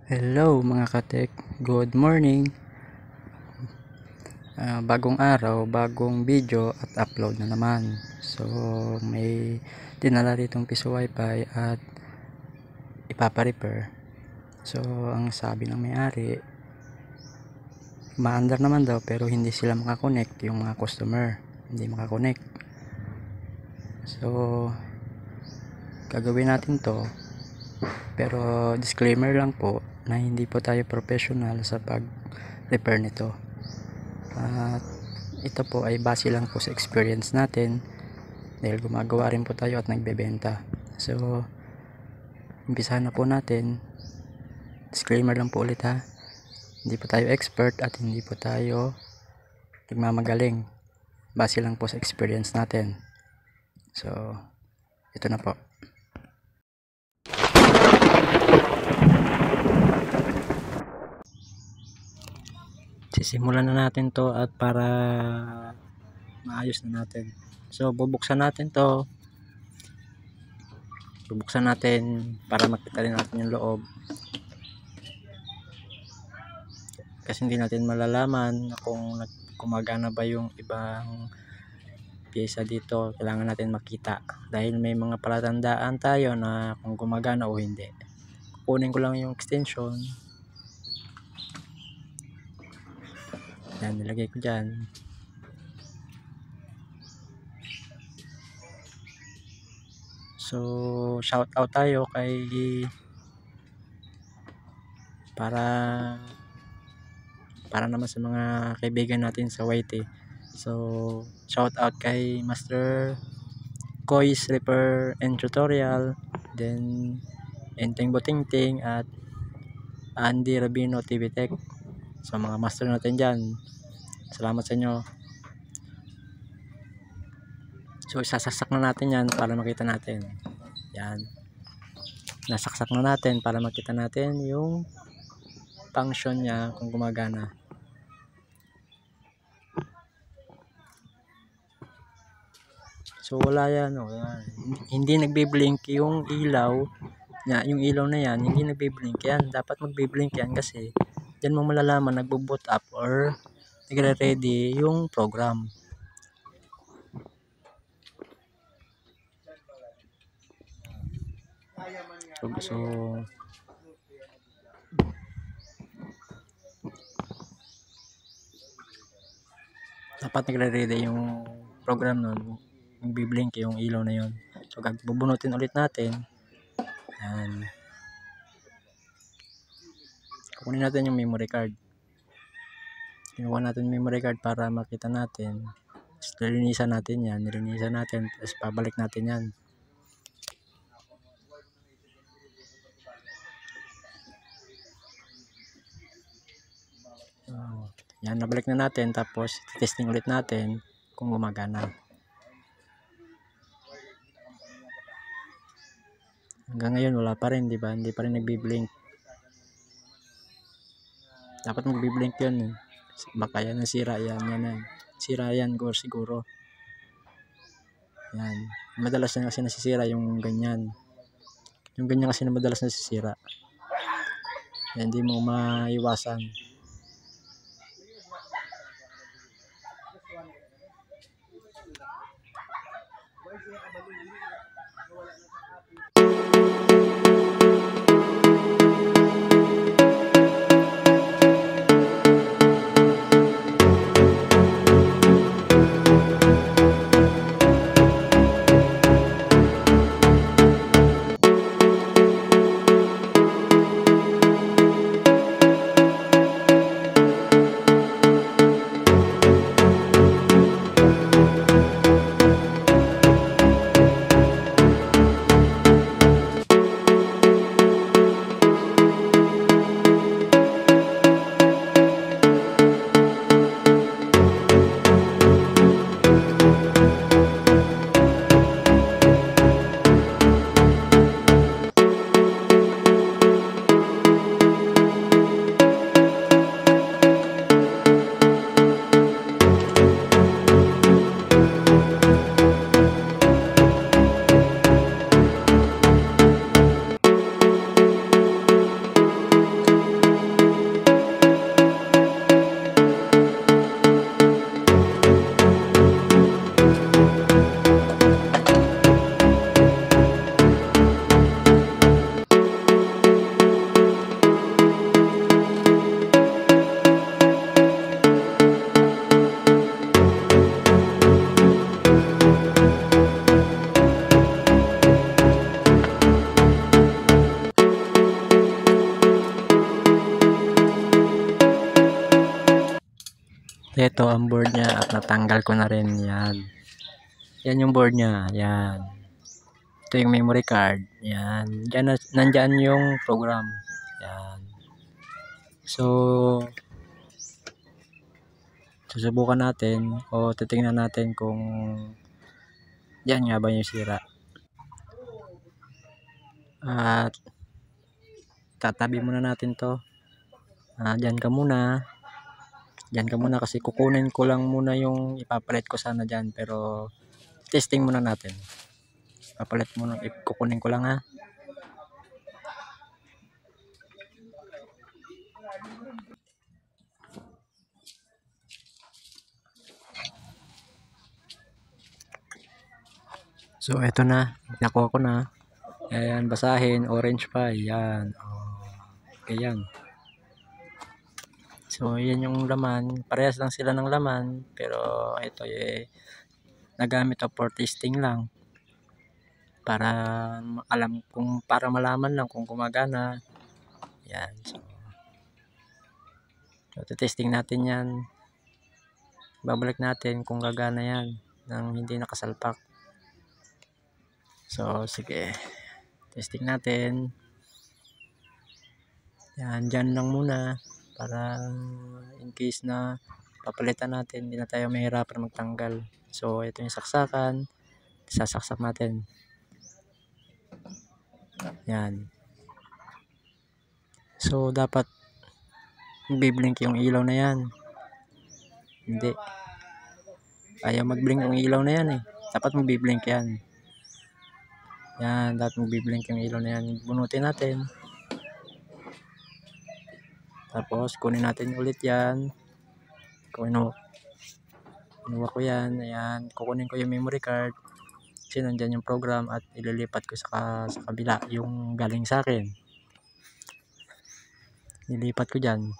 Hello mga katek, good morning. Bagong araw, bagong video at upload na naman. So may dinala ditong piso wifi at ipapa-repair. So ang sabi ng may-ari, maandar naman daw pero hindi sila makakonect, yung mga customer hindi makakonect. So gagawin natin to, pero disclaimer lang po na hindi po tayo professional sa pag-repair nito. At ito po ay base lang po sa experience natin dahil gumagawa rin po tayo at nagbebenta. So umpisahan na po natin. Disclaimer lang po ulit ha, hindi po tayo expert at hindi po tayo nagmamagaling, base lang po sa experience natin. So ito na po. Sisimulan na natin to at para maayos na natin. So bubuksan natin to. Bubuksan natin para makita rin natin yung loob. Kasi hindi natin malalaman kung gumagana ba yung ibang pyesa dito. Kailangan natin makita dahil may mga palatandaan tayo na kung gumagana o hindi. Kukunin ko lang yung extension. Yan, nilagay ko dyan. So shout out tayo kay para naman sa mga kaibigan natin sa YT. So shout out kay Master Kois Repair and Tutorial, then Enteng Botingting at Andy Rabino TV Tech. So mga master natin dyan, salamat sa inyo. So isasaksak na natin yan para makita natin. Yan, nasaksak na natin para makita natin yung function niya kung gumagana. So wala yan, hindi nagbi-blink yung ilaw niya, yung ilaw na yan hindi nagbi-blink yan. Dapat magbi-blink yan kasi diyan mo malalaman nagbo-boot up or nagre-ready yung program. So dapat nagre-ready yung program nun, nagbi-blink yung ilaw na yun. So bubunutin ulit natin. Yan, kukunin natin yung memory card. Kinuha natin yung memory card para makita natin. Nilinisan natin yan, tapos pabalik natin yan. Yan, nabalik na natin, tapos testing ulit natin kung gumagana. Hanggang ngayon wala pa rin, di ba? Hindi pa rin nagbi-blink. Dapat magbi-blink yun. Baka yan nasira, yan. Sira yan siguro. Yan. Madalas na kasi nasisira yung ganyan. Yung ganyan kasi na madalas nasisira. Yan, hindi mo maiwasan. Ito ang board niya at natanggal ko na rin yan. Yan yung board niya. Yan. Ito yung memory card. Yan. Diyan nandyan yung program. Yan. So, susubukan natin o titingnan natin kung yan nga ba yung sira. At tatabi muna natin to. Dyan ka muna. Diyan ka muna kasi kukunin ko lang muna yung ipapalit ko sana dyan, pero testing muna natin. Papalit muna, kukunin ko lang ha. So eto na, nakuha ko na. Ayan, basahin, orange pa, yan. Okay yan. So yan yung laman, parehas lang sila ng laman, pero ito nagamit to for testing lang. Para para malaman lang kung gumagana. Yan. So testing natin yan. Babalik natin kung gagana yan nang hindi nakasalpak. So sige. Testing natin. Yan, dyan lang muna para in case na papalitan natin, hindi na tayo mahirapan magtanggal. So ito yung saksakan. Sasaksak natin. Yan. So dapat magbi-blink yung ilaw na yan. Hindi. Ayaw mag-blink yung ilaw na yan eh. Dapat magbi-blink yan. Yan, dapat magbi-blink yung ilaw na yan. Bunutin natin. Tapos kunin natin ulit yan. Kinuha ko yan. Ayan, kukunin ko yung memory card. Kasi nandyan yung program at ililipat ko sa kabila yung galing sa akin. Nilipat ko dyan.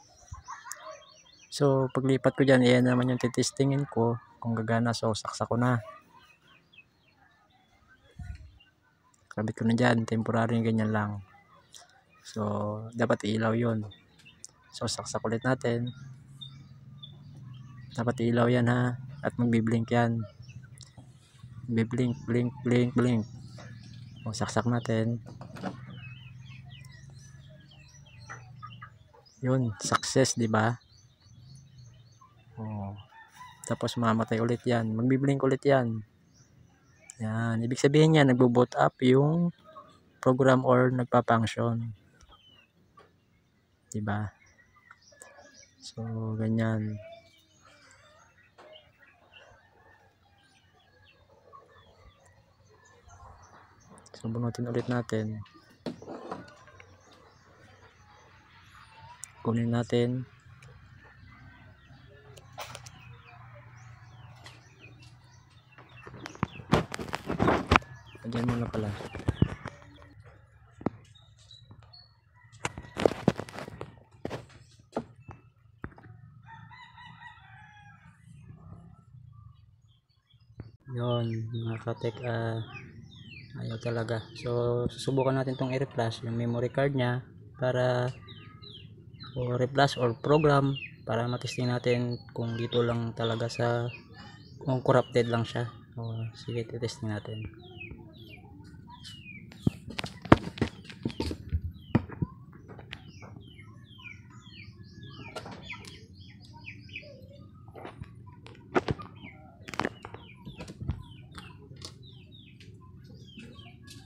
So paglipat ko dyan, iyan naman yung titestingin ko kung gagana. So saksak ko na. Kabit ko na dyan, temporary ganyan lang. So dapat ilaw yun. So saksak ulit natin. Dapat ilaw yan ha. At magbi-blink yan. Blink, blink, blink, blink. O saksak natin. Yun, success, di ba? Oh. Tapos mamatay ulit yan. Magbi-blink ulit yan. Yan, ibig sabihin yan, nagbo-boot up yung program or nagpa-function. Di ba? So, ganyan. So, bunutin ulit natin. Kunin natin. Diyan muna pala. Yun, mga katek, ayaw talaga. So susubukan natin tong i-replace yung memory card nya para o replace or program para matesting natin kung dito lang talaga sa kung corrupted lang siya. Sige, testing natin.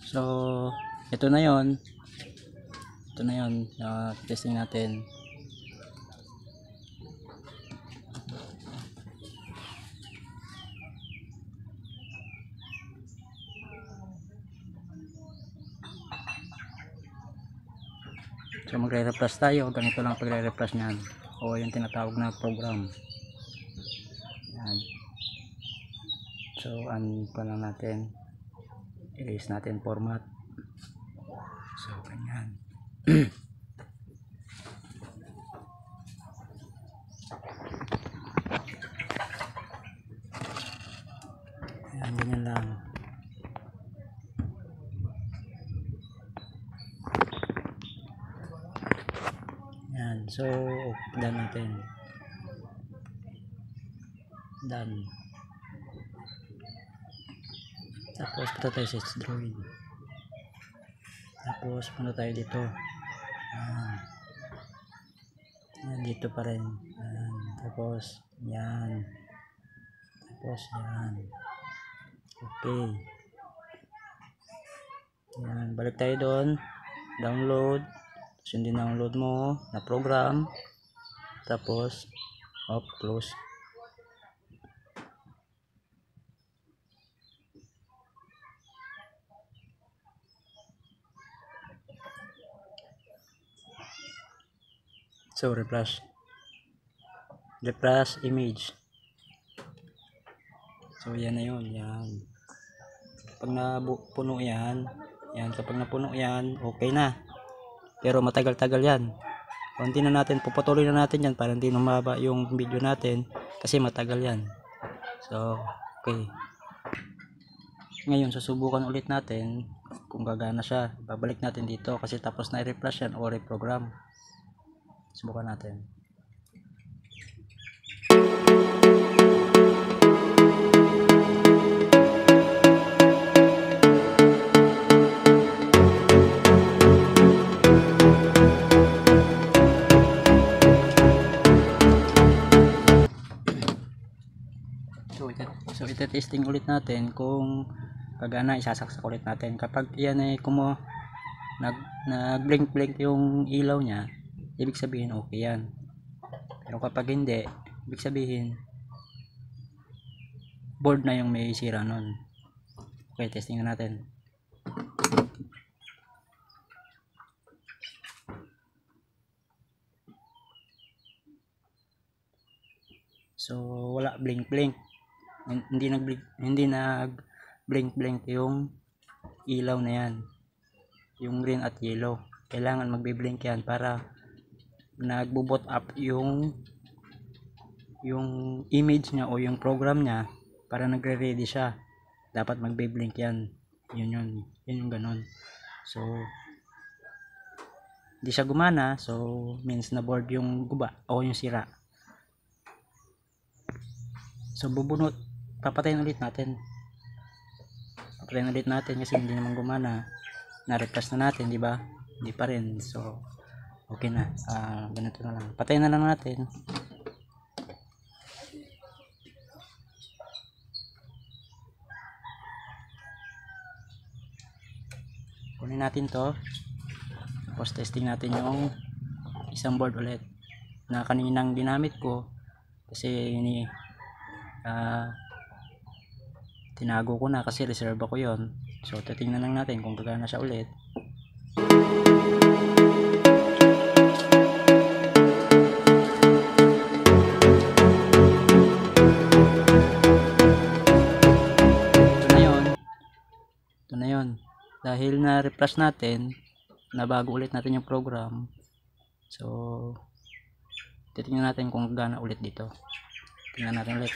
So ito na yon, testing natin. So magre-refresh tayo, ganito lang pagre-refresh niyan o yung tinatawag na program. Yan. So pa lang natin, erase natin format. So ganyan. Ayan, ganyan lang. Yan, so done natin. done. Tapos punta tayo sa Droid. Tapos punta tayo dito. Yan, dito pa rin. Yan. Tapos yan. Tapos yan. Okay. Yan, balik tayo doon. Download. Tapos yung din-download mo na program. Tapos close. So refresh image. So yan na yun. Yan. Kapag napuno yan, kapag napuno yan, okay na. Pero matagal-tagal yan. Konti na natin, pupatuloy na natin yan para hindi lumaba yung video natin kasi matagal yan. So, okay. Ngayon, susubukan ulit natin kung gagana siya. Babalik natin dito kasi tapos na i-refresh yan o reprogram. Subukan natin. So ite-testing ulit natin kung gagana, isasaksak ulit natin. Kapag yan ay nag-blink yung ilaw niya, ibig sabihin okay yan. Pero kapag hindi, ibig sabihin board na yung may sira nun. Okay, testing na natin. So wala blink. Hindi nag-blink yung ilaw na yan. Yung green at yellow. Kailangan magbi-blink yan para nagbo-boot up yung image niya o yung program niya para nagre-ready siya. Dapat magbi-blink yan. Yun yung ganun. So hindi siya gumana, so means na board yung guba o yung sira. So papatayin ulit natin kasi hindi naman gumana. Na-refresh na natin, di ba? Hindi pa rin. So okay na. Ganito na lang. Patayin na lang natin. Kunin natin to. Tapos testing natin yung isang board ulit na kaninang ginamit ko kasi tinago ko na kasi reserve ko yon. So titingnan lang natin kung gagana siya ulit. Ito na yon. Dahil na refresh natin, nabago ulit natin yung program. So titingnan natin kung gagana ulit dito. Tingnan natin ulit.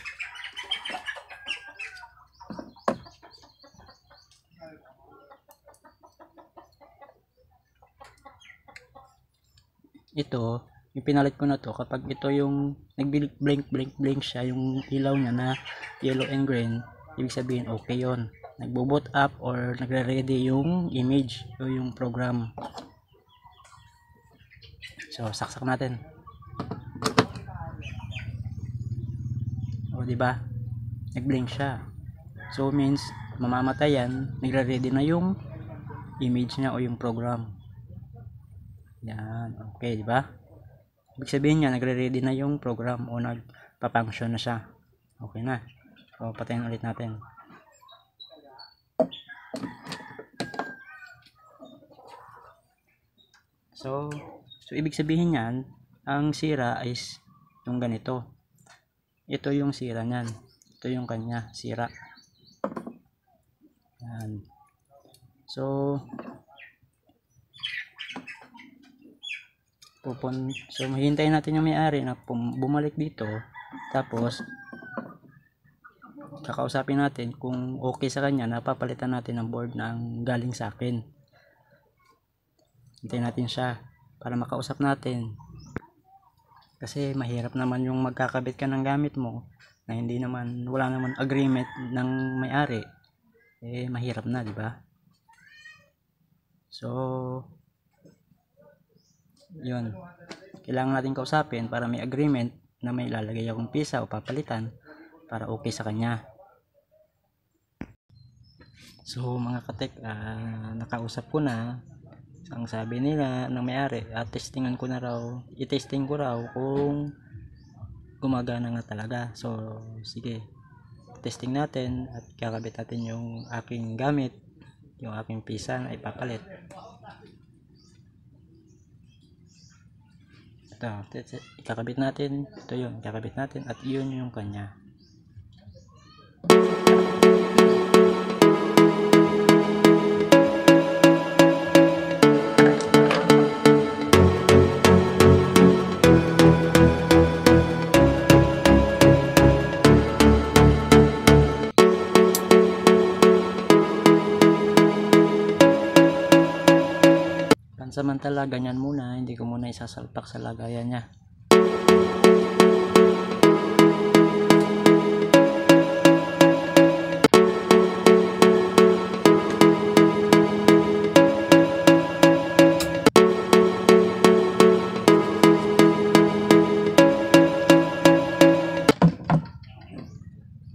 Ito, yung pinalit ko na to, kapag ito yung nag-blink siya, yung ilaw niya na yellow and green, ibig sabihin okay yon. Nagbo-boot up or nagre-ready yung image o yung program. So saksak natin. O di ba? Nag-blink siya. So means mamamatay yan, nagre-ready na yung image niya o yung program. Yan, okay, di ba? Ibig sabihin niya nagre-ready na yung program o nagpa-function na siya. Okay na. So patayin ulit natin. So ibig sabihin niyan, ang sira is yung ganito. Ito yung sira niyan. Ito yung kanya sira. Yan. So maghihintay natin yung may-ari na bumalik dito, tapos kakausapin natin kung okay sa kanya na papalitan natin ng board ng galing sa akin. Hintayin natin siya para makausap natin, kasi mahirap naman yung magkakabit ka ng gamit mo na hindi naman, wala naman agreement ng may-ari, eh mahirap na, di ba? So yun, kailangan natin kausapin para may agreement na may ilalagay akong pisa o papalitan para okay sa kanya. So mga katek, nakausap ko na. Ang sabi nila ng may-ari, testingan ko na raw, i-testing ko raw kung gumagana nga talaga. So sige, testing natin at kakabit natin yung aking gamit, yung aking pisa na ipapalit. Ito, ikakabit natin. Ito yun, ikakabit natin at yun yung kanya. Samantala ganyan muna, hindi ko muna isasalpak sa lagayan niya.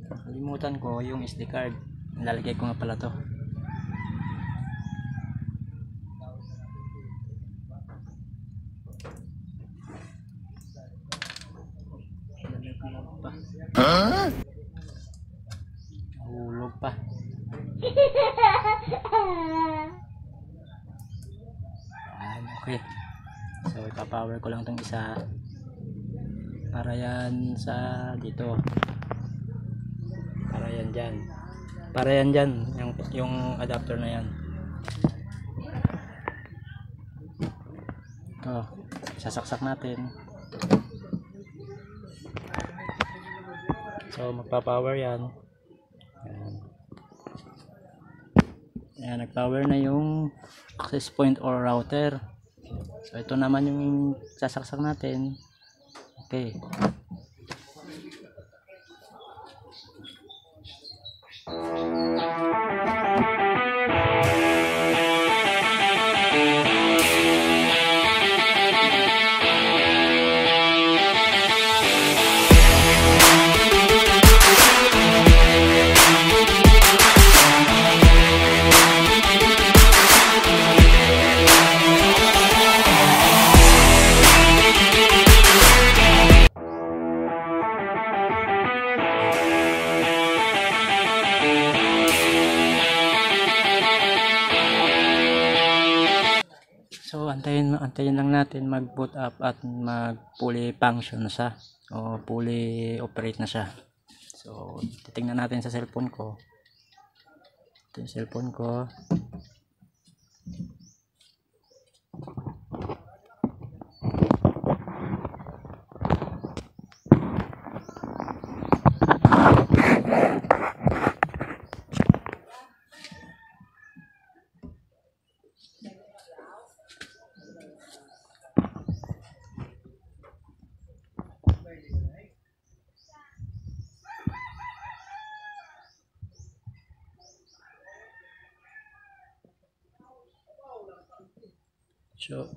Nakalimutan ko yung SD card, nilalagay ko nga pala to. Hulog pa. Okay. So ipapower ko lang tong isa para yan sa dito. Para yan dyan. Para yan dyan. Yung adapter na yan. Ito. Sasaksak natin. So magpa-power yan. Ayan, nag-power na yung access point or router. So ito naman yung sasaksak natin. Okay. So antayin lang natin mag-boot up at mag-fully function na siya o fully operate na siya. So titingnan natin sa cellphone ko. Ito yung cellphone ko.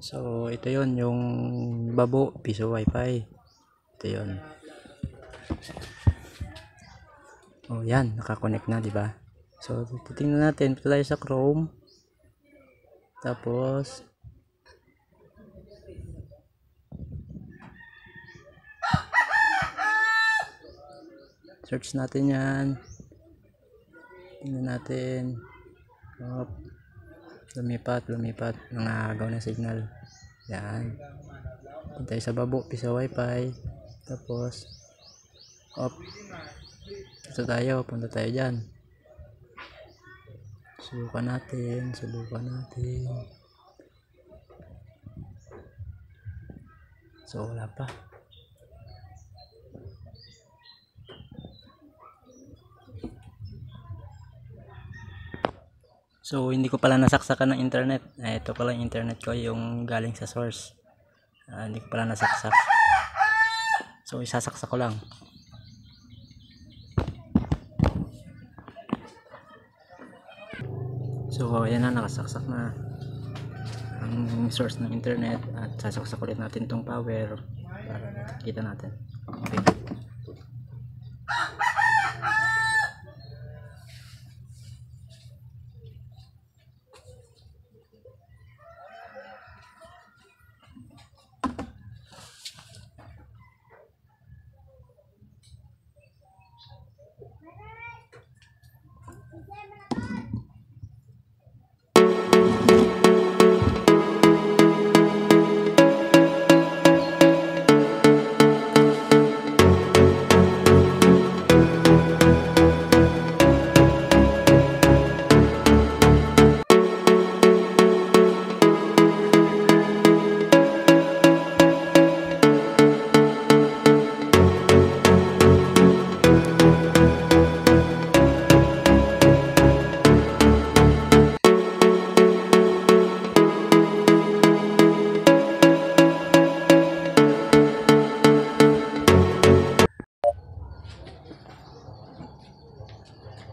So ito yon yung babo piso wifi. Ito yon. Oh yan, nakakonect na, di ba? So titingnan natin, ito tayo sa Chrome. Tapos search natin yan. Tingnan natin. Lumipat, nangagaw na signal. Yan. Punta tayo sa babo, piso wifi. Tapos off. Ito tayo, punta tayo dyan. Subukan natin. So wala pa. So hindi ko pala nasaksakan ng internet. Ito pala yung internet ko, yung galing sa source. Hindi ko pala nasaksak. So isasaksak ko lang. So ayan na, nakasaksak na ang source ng internet at sasaksak ulit natin tong power para kita natin. Okay.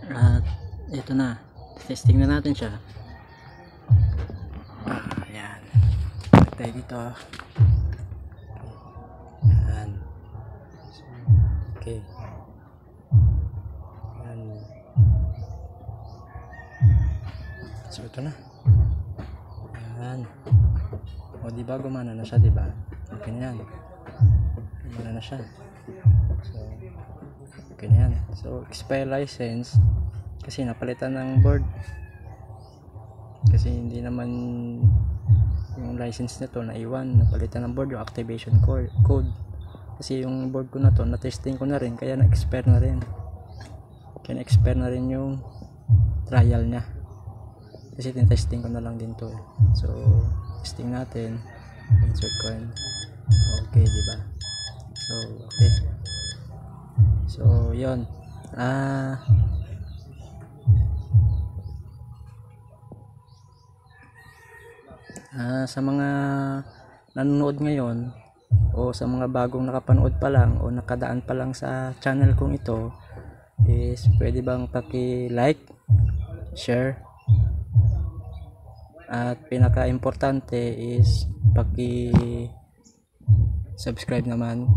At ito na, testing na natin siya. Ayan, tayo dito. Ayan, okay. Ayan. So ito na. Ayan. O diba gumana na siya, diba? Okay na yan. Gumana na siya. So okay na yan. So expire license kasi napalitan ng board, kasi hindi naman yung license nito naiwan, napalitan ng board yung activation code. Kasi yung board ko na to na-testing ko na rin, kaya na-expire na rin, yung trial nya, kasi tin-testing ko na lang din to. So testing natin, insert coin. Okay, diba? So okay, so yun. Sa mga nanonood ngayon o sa mga bagong nakapanood pa lang o nakadaan pa lang sa channel kong ito, is pwede bang paki-like, share, at pinaka-importante is paki-subscribe naman.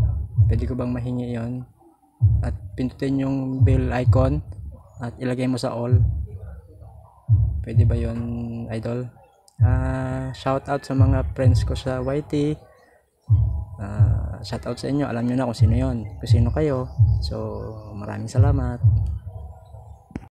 Pwede ko bang mahingi yon? At pindutin yung bell icon at ilagay mo sa all. Pwede ba yon, idol? Shout out sa mga friends ko sa YT. Shout out sa inyo, alam nyo na kung sino yon, kung sino kayo. So maraming salamat.